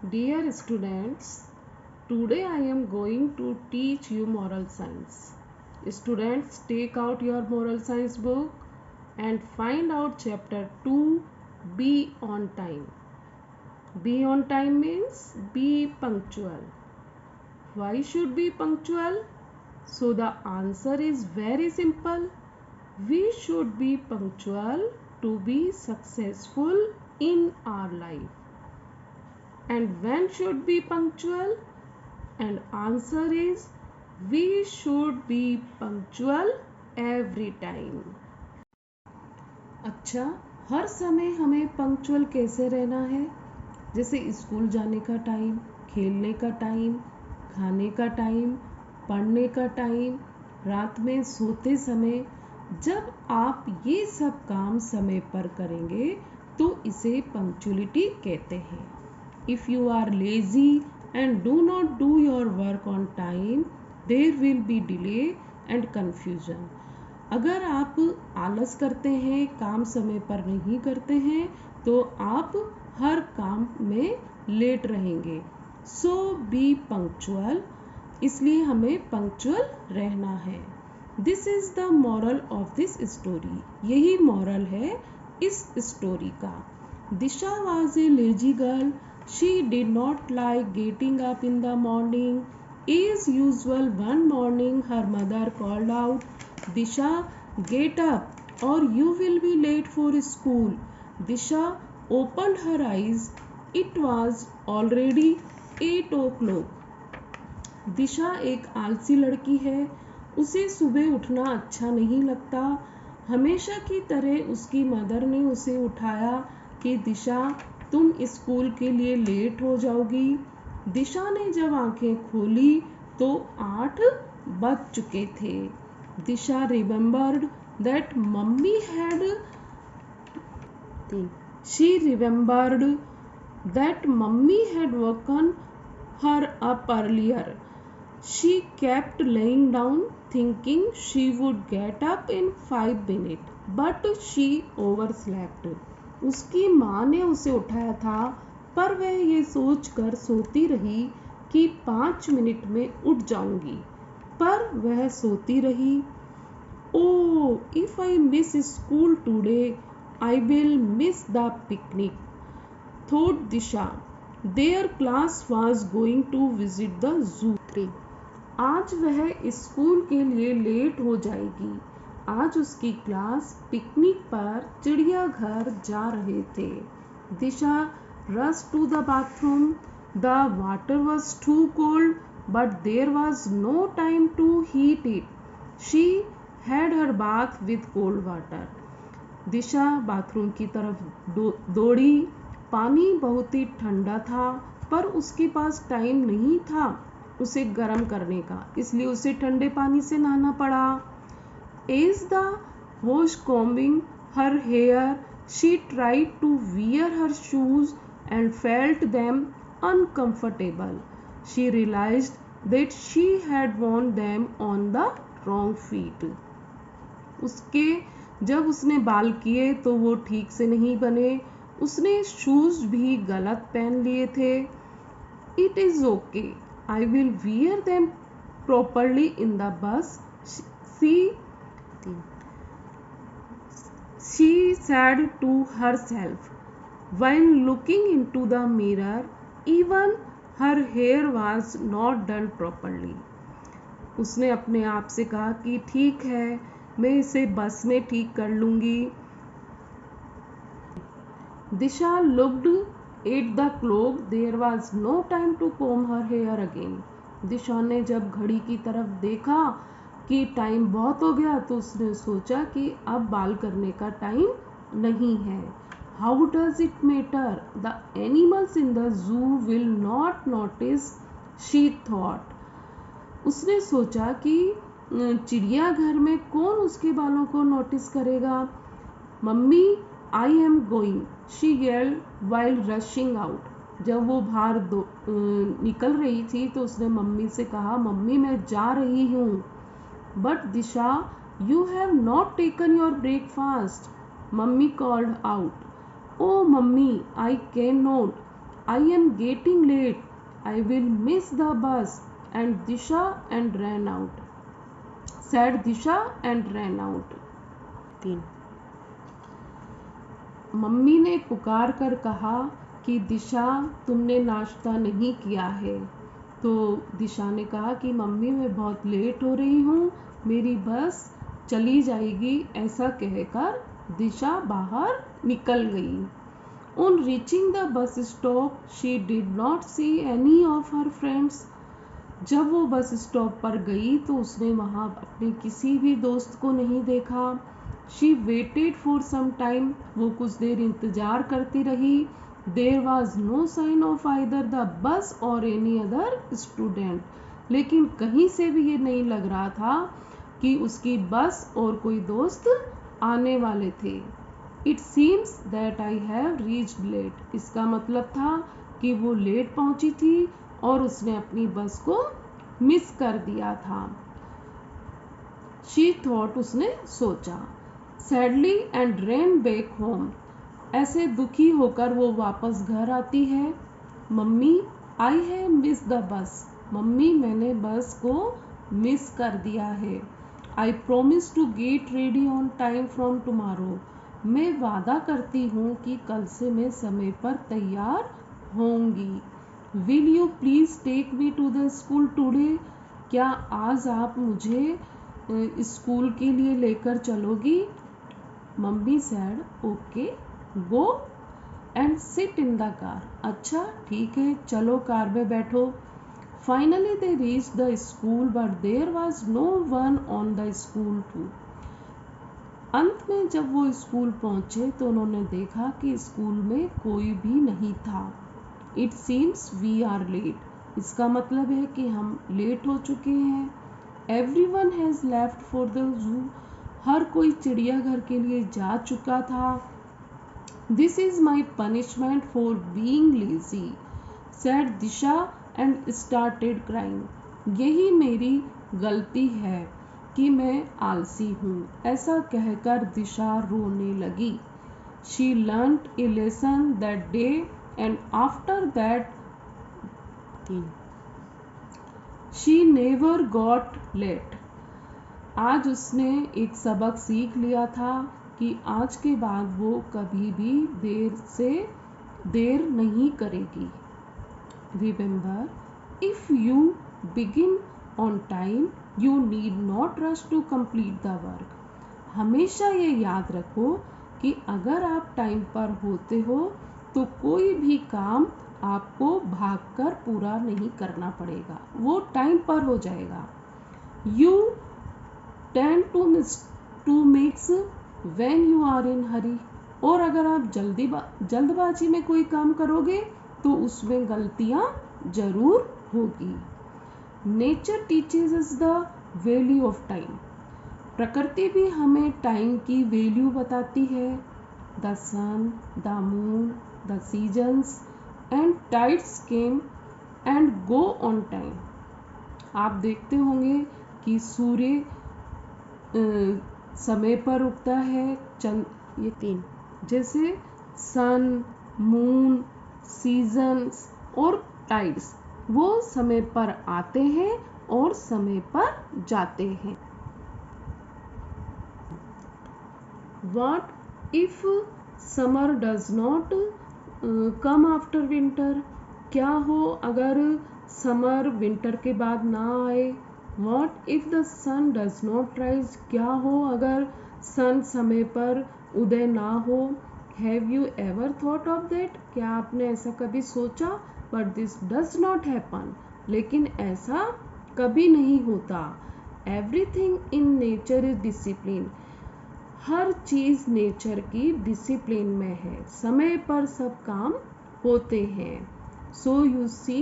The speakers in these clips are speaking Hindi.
Dear students, today I am going to teach you moral science. Students, take out your moral science book and find out chapter 2, Be on time. Be on time means be punctual. Why should be punctual? So the answer is very simple. We should be punctual to be successful in our life. And when should be punctual? And answer is we should be punctual every time. अच्छा, हर समय हमें पंक्चुअल कैसे रहना है? जैसे स्कूल जाने का टाइम, खेलने का टाइम, खाने का टाइम, पढ़ने का टाइम, रात में सोते समय, जब आप ये सब काम समय पर करेंगे तो इसे पंक्चुअलिटी कहते हैं. If you are lazy and do not do your work on time, there will be delay and confusion. अगर आप आलस करते हैं, काम समय पर नहीं करते हैं, तो आप हर काम में लेट रहेंगे. So be punctual. इसलिए हमें punctual रहना है. This is the moral of this story. यही moral है इस story का. Disha was a lazy girl. She did not like getting up in the morning. As usual, one morning her mother called out, Disha, get up or you will be late for school. Disha opened her eyes. It was already 8 o'clock. दिशा एक आलसी लड़की है. उसे सुबह उठना अच्छा नहीं लगता. हमेशा की तरह उसकी मदर ने उसे उठाया कि दिशा, तुम स्कूल के लिए लेट हो जाओगी. दिशा ने जब आंखें खोली तो 8 बज चुके थे. Disha remembered that mummy had she remembered that mummy had woken her up earlier. She kept laying down thinking she would get up in 5 minutes, but she overslept. उसकी माँ ने उसे उठाया था, पर वह ये सोचकर सोती रही कि 5 मिनट में उठ जाऊंगी, पर वह सोती रही. Oh, if I miss school today, I will miss the picnic, thought Disha. Their class was going to visit the zoo. आज वह स्कूल के लिए लेट हो जाएगी. आज उसकी क्लास पिकनिक पर चिड़ियाघर जा रहे थे. दिशा rushed to the bathroom. The water was too cold, but there was no time to heat it. She had her bath with cold water. Disha bathroom की तरफ दौड़ी. पानी बहुत ही ठंडा था, पर उसके पास टाइम नहीं था उसे गर्म करने का, इसलिए उसे ठंडे पानी से नहाना पड़ा. As the was combing her hair, she tried to wear her shoes and felt them uncomfortable. She realized that she had worn them on the wrong feet. उसके जब उसने बाल किए तो वो ठीक से नहीं बने. उसने शूज भी गलत पहन लिए थे. It is okay. I will wear them properly in the bus. She said to herself. While looking into the mirror, even her hair was not done properly. उसने अपने आप से कहा कि ठीक है, मैं इसे बस में ठीक कर लूंगी. Disha looked at the clock. There was no time to comb her hair again. दिशा ने जब घड़ी की तरफ देखा कि टाइम बहुत हो गया, तो उसने सोचा कि अब बाल करने का टाइम नहीं है. How does it matter? The animals in the zoo will not notice, she thought. उसने सोचा कि चिड़ियाघर में कौन उसके बालों को नोटिस करेगा. Mummy, I am going, she yelled while rushing out. जब वो बाहर निकल रही थी तो उसने मम्मी से कहा, मम्मी मैं जा रही हूँ. But Disha, you have not taken your breakfast, mummy called out. Oh mummy, I cannot. I am getting late, I will miss the bus and Disha and ran out, said Disha and ran out. 3 मम्मी ने पुकार कर कहा कि दिशा तुमने नाश्ता नहीं किया है। तो दिशा ने कहा कि मम्मी मैं बहुत लेट हो रही हूँ, मेरी बस चली जाएगी। ऐसा कहकर दिशा बाहर निकल गई। On reaching the bus stop, she did not see any of her friends. जब वो बस स्टॉप पर गई तो उसने वहाँ अपने किसी भी दोस्त को नहीं देखा। She waited for some time. वो कुछ देर इंतजार करती रही। There was no sign of either the bus or any other student. लेकिन कहीं से भी ये नहीं लग रहा था कि उसकी बस और कोई दोस्त आने वाले थे। It seems that I have reached late. इसका मतलब था कि वो लेट पहुंची थी और उसने अपनी बस को मिस कर दिया था। She thought, उसने सोचा। Sadly and ran back home. ऐसे दुखी होकर वो वापस घर आती है। Mummy I have miss the bus, मम्मी मैंने बस को मिस कर दिया है। I promise to get ready on time from tomorrow, मैं वादा करती हूँ कि कल से मैं समय पर तैयार होंगी। Will you please take me to the school today, क्या आज आप मुझे स्कूल के लिए लेकर चलोगी? Mummy said okay go and sit in the car, अच्छा ठीक है चलो कार में बैठो। Finally they reach the school but there was no one on the school too. अंत में जब वो स्कूल पहुंचे तो उन्होंने देखा कि स्कूल में कोई भी नहीं था। It seems we are late, इसका मतलब है कि हम लेट हो चुके हैं। Everyone has left for the zoo, हर कोई चिड़ियाघर के लिए जा चुका था। This is my punishment for being lazy, said Disha and started crying. यही मेरी गलती है कि मैं आलसी हूँ, ऐसा कहकर दिशा रोने लगी। She learned a lesson that day and after that she never got late. आज उसने एक सबक सीख लिया था कि आज के बाद वो कभी भी देर नहीं करेगी। Remember, if you begin on time you need not rush to complete the work. हमेशा ये याद रखो कि अगर आप टाइम पर होते हो तो कोई भी काम आपको भागकर पूरा नहीं करना पड़ेगा, वो टाइम पर हो जाएगा। You tend to mix when you are in hurry, और अगर आप जल्दबाजी में कोई काम करोगे तो उसमें गलतियां जरूर होगी। Nature teaches us the value of time, प्रकृति भी हमें टाइम की वैल्यू बताती है। The sun, the moon, the seasons and tides came and go on time. आप देखते होंगे कि सूर्य समय पर उगता है, ये 3 जैसे सन, मून, सीजन्स और टाइड्स, वो समय पर आते हैं और समय पर जाते हैं। What if summer does not come after winter? क्या हो अगर समर विंटर के बाद ना आए? What if the sun does not rise? क्या हो अगर सन समय पर उदय ना हो? Have you ever thought of that? क्या आपने ऐसा कभी सोचा? But this does not happen. लेकिन ऐसा कभी नहीं होता। Everything in nature is discipline. हर चीज नेचर की डिसिप्लिन में है, समय पर सब काम होते हैं। So you see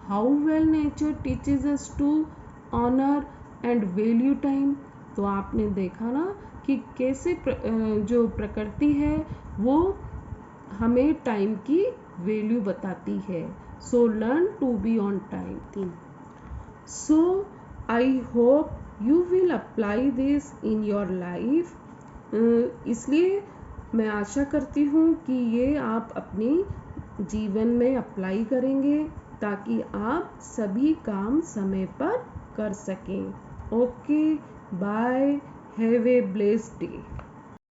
how well nature teaches us to honour and value time. तो आपने देखा ना कि कैसे जो प्रकृति है वो हमें टाइम की वैल्यू बताती है। So learn to be on time. So I hope you will apply this in your life. इसलिए मैं आशा करती हूँ कि ये आप अपनी जीवन में अप्लाई करेंगे ताकि आप सभी काम समय पर कर सकें। Okay, bye, have a blessed day.